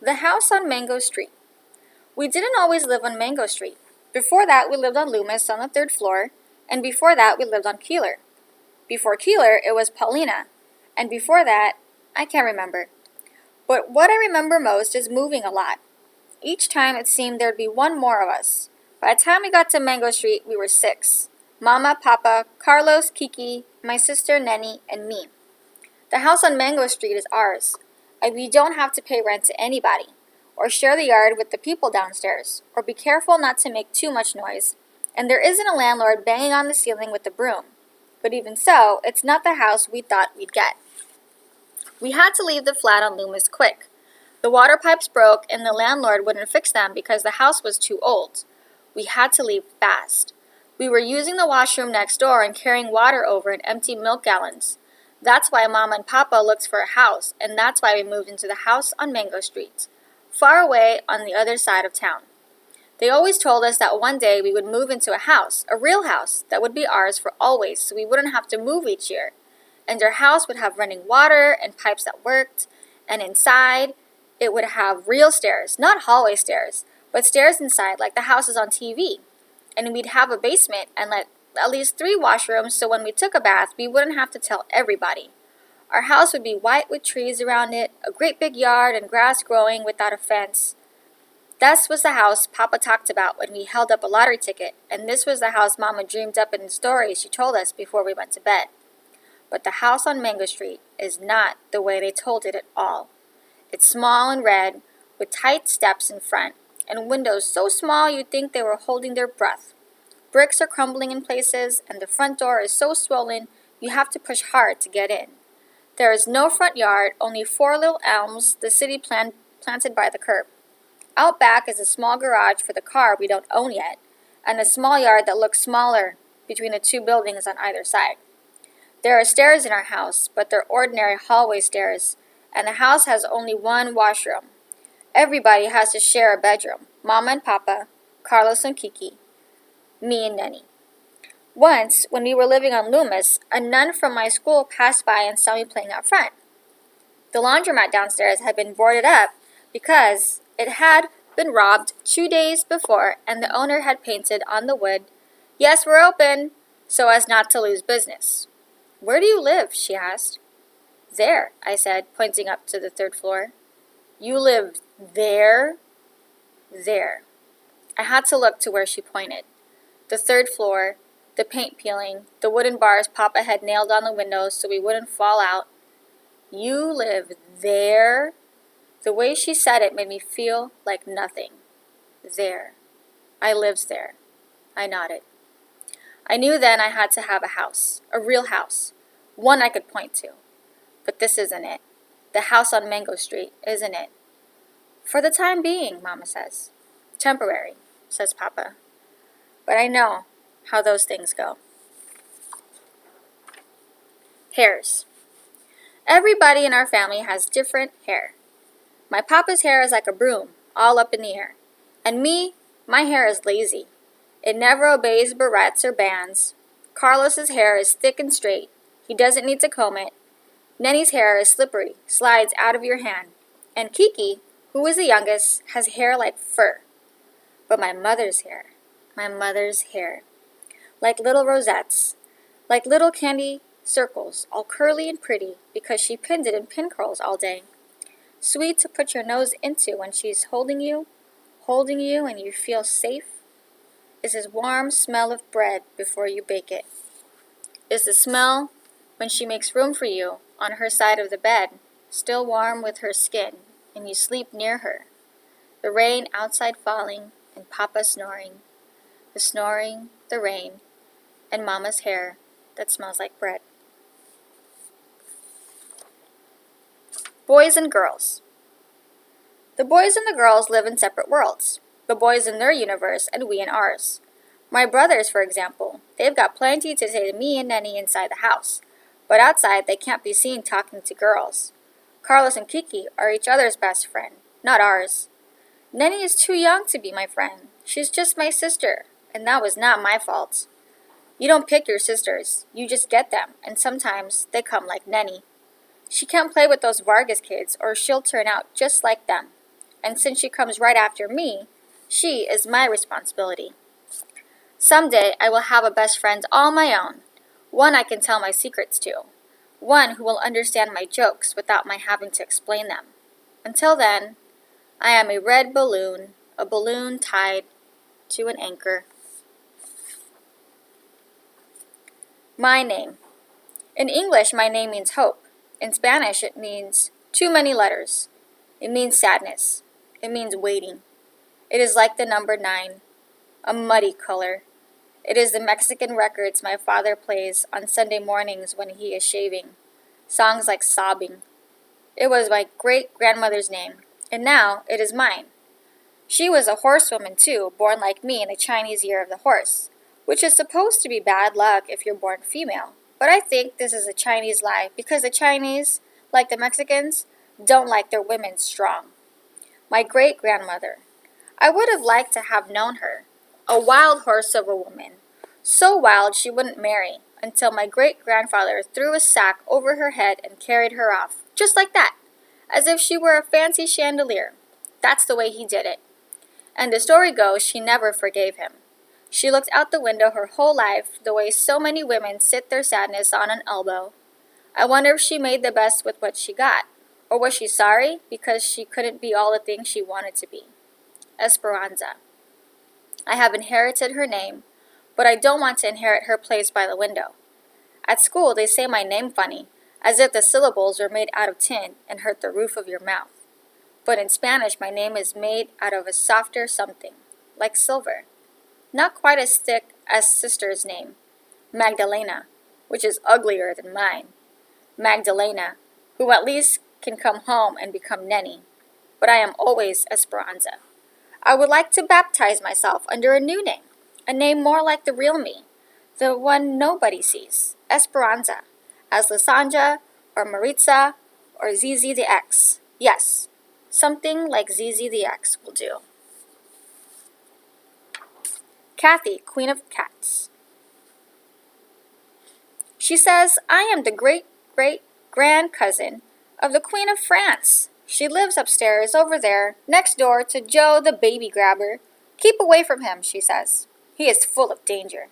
The house on Mango Street. We didn't always live on Mango Street. Before that, we lived on Loomis on the third floor, and before that, we lived on Keeler. Before Keeler, it was Paulina, and before that, I can't remember. But what I remember most is moving a lot. Each time it seemed there'd be one more of us. By the time we got to Mango Street, we were 6. Mama, Papa, Carlos, Kiki, my sister Nenny, and me. The house on Mango Street is ours, and we don't have to pay rent to anybody, or share the yard with the people downstairs, or be careful not to make too much noise, and there isn't a landlord banging on the ceiling with a broom. But even so, it's not the house we thought we'd get. We had to leave the flat on Loomis quick. The water pipes broke, and the landlord wouldn't fix them because the house was too old. We had to leave fast. We were using the washroom next door and carrying water over in empty milk gallons. That's why Mama and Papa looked for a house, and that's why we moved into the house on Mango Street, far away on the other side of town. They always told us that one day we would move into a house, a real house, that would be ours for always, so we wouldn't have to move each year. And our house would have running water and pipes that worked, and inside, it would have real stairs, not hallway stairs, but stairs inside like the houses on TV. And we'd have a basement and at least 3 washrooms, so when we took a bath, we wouldn't have to tell everybody. Our house would be white with trees around it, a great big yard and grass growing without a fence. This was the house Papa talked about when we held up a lottery ticket, and this was the house Mama dreamed up in the stories she told us before we went to bed. But the house on Mango Street is not the way they told it at all. It's small and red, with tight steps in front, and windows so small you'd think they were holding their breath. Bricks are crumbling in places, and the front door is so swollen you have to push hard to get in. There is no front yard, only 4 little elms the city planted by the curb. Out back is a small garage for the car we don't own yet, and a small yard that looks smaller between the 2 buildings on either side. There are stairs in our house, but they're ordinary hallway stairs, and the house has only 1 washroom. Everybody has to share a bedroom, Mama and Papa, Carlos and Kiki, me and Nenny. Once, when we were living on Loomis, a nun from my school passed by and saw me playing out front. The laundromat downstairs had been boarded up because it had been robbed 2 days before, and the owner had painted on the wood, "Yes, we're open," so as not to lose business. "Where do you live?" she asked. "There," I said, pointing up to the 3rd floor. "You live there?" "There." I had to look to where she pointed. The 3rd floor, the paint peeling, the wooden bars Papa had nailed on the windows so we wouldn't fall out. "You live there?" The way she said it made me feel like nothing. There. I lives there. I nodded. I knew then I had to have a house, a real house, one I could point to. But this isn't it. The house on Mango Street isn't it. "For the time being," Mama says. "Temporary," says Papa. But I know how those things go. Hairs. Everybody in our family has different hair. My papa's hair is like a broom, all up in the air. And me, my hair is lazy. It never obeys barrettes or bands. Carlos's hair is thick and straight. He doesn't need to comb it. Nenny's hair is slippery, slides out of your hand. And Kiki, who is the youngest, has hair like fur. But my mother's hair, like little rosettes, like little candy circles, all curly and pretty because she pinned it in pin curls all day. Sweet to put your nose into when she's holding you and you feel safe. Is his warm smell of bread before you bake it. Is the smell when she makes room for you on her side of the bed, still warm with her skin, and you sleep near her. The rain outside falling and Papa snoring. The snoring, the rain, and Mama's hair that smells like bread. Boys and girls. The boys and the girls live in separate worlds. The boys in their universe and we in ours. My brothers, for example, they've got plenty to say to me and Nenny inside the house, but outside they can't be seen talking to girls. Carlos and Kiki are each other's best friend, not ours. Nenny is too young to be my friend. She's just my sister, and that was not my fault. You don't pick your sisters, you just get them, and sometimes they come like Nenny. She can't play with those Vargas kids or she'll turn out just like them. and since she comes right after me, she is my responsibility. Someday I will have a best friend all my own, one I can tell my secrets to, one who will understand my jokes without my having to explain them. Until then, I am a balloon tied to an anchor. My name. In English, my name means hope. In Spanish, it means too many letters. It means sadness. It means waiting. It is like the number 9, a muddy color. It is the Mexican records my father plays on Sunday mornings when he is shaving. Songs like Sobbing. It was my great-grandmother's name, and now it is mine. She was a horsewoman too, born like me in the Chinese year of the horse, which is supposed to be bad luck if you're born female. But I think this is a Chinese lie because the Chinese, like the Mexicans, don't like their women strong. My great-grandmother. I would have liked to have known her. A wild horse of a woman. So wild she wouldn't marry until my great-grandfather threw a sack over her head and carried her off, just like that, as if she were a fancy chandelier. That's the way he did it. And the story goes she never forgave him. She looked out the window her whole life, the way so many women sit their sadness on an elbow. I wonder if she made the best with what she got. Or was she sorry because she couldn't be all the things she wanted to be? Esperanza. I have inherited her name, but I don't want to inherit her place by the window. At school, they say my name funny, as if the syllables were made out of tin and hurt the roof of your mouth. But in Spanish, my name is made out of a softer something, like silver. Not quite as thick as sister's name, Magdalena, which is uglier than mine. Magdalena, who at least can come home and become Nenny. But I am always Esperanza. I would like to baptize myself under a new name, a name more like the real me, the one nobody sees, Esperanza, as Lysandra or Maritza or Zizi the X. Yes, something like Zizi the X will do. Kathy, Queen of Cats. She says, I am the great-great-grand-cousin of the Queen of France. She lives upstairs over there, next door to Joe the baby grabber. Keep away from him, she says. He is full of danger.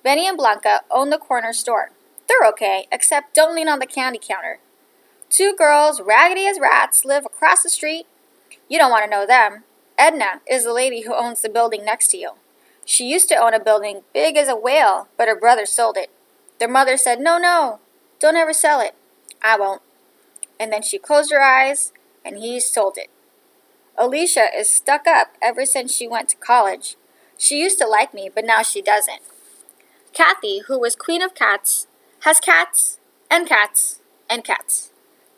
Benny and Blanca own the corner store. They're okay, except don't lean on the candy counter. 2 girls, raggedy as rats, live across the street. You don't want to know them. Edna is the lady who owns the building next to you. She used to own a building big as a whale, but her brother sold it. Their mother said, no, don't ever sell it. I won't. And then she closed her eyes, and he sold it. Alicia is stuck up ever since she went to college. She used to like me, but now she doesn't. Kathy, who was Queen of Cats, has cats, and cats, and cats.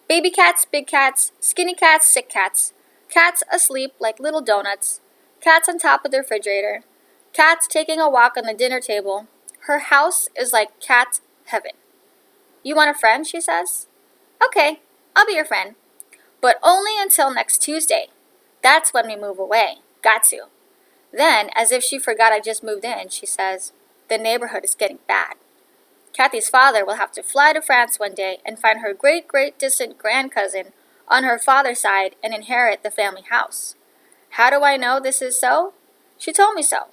Baby cats, big cats, skinny cats, sick cats. Cats asleep like little donuts. Cats on top of the refrigerator. Cats taking a walk on the dinner table. Her house is like cat heaven. You want a friend, she says? Okay, I'll be your friend. But only until next Tuesday. That's when we move away. Got to. Then, as if she forgot I just moved in, she says, the neighborhood is getting bad. Kathy's father will have to fly to France one day and find her great-great-distant grandcousin on her father's side and inherit the family house. How do I know this is so? She told me so.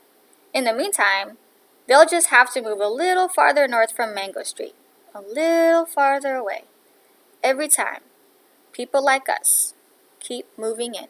In the meantime, they'll just have to move a little farther north from Mango Street. A little farther away. Every time. People like us keep moving in.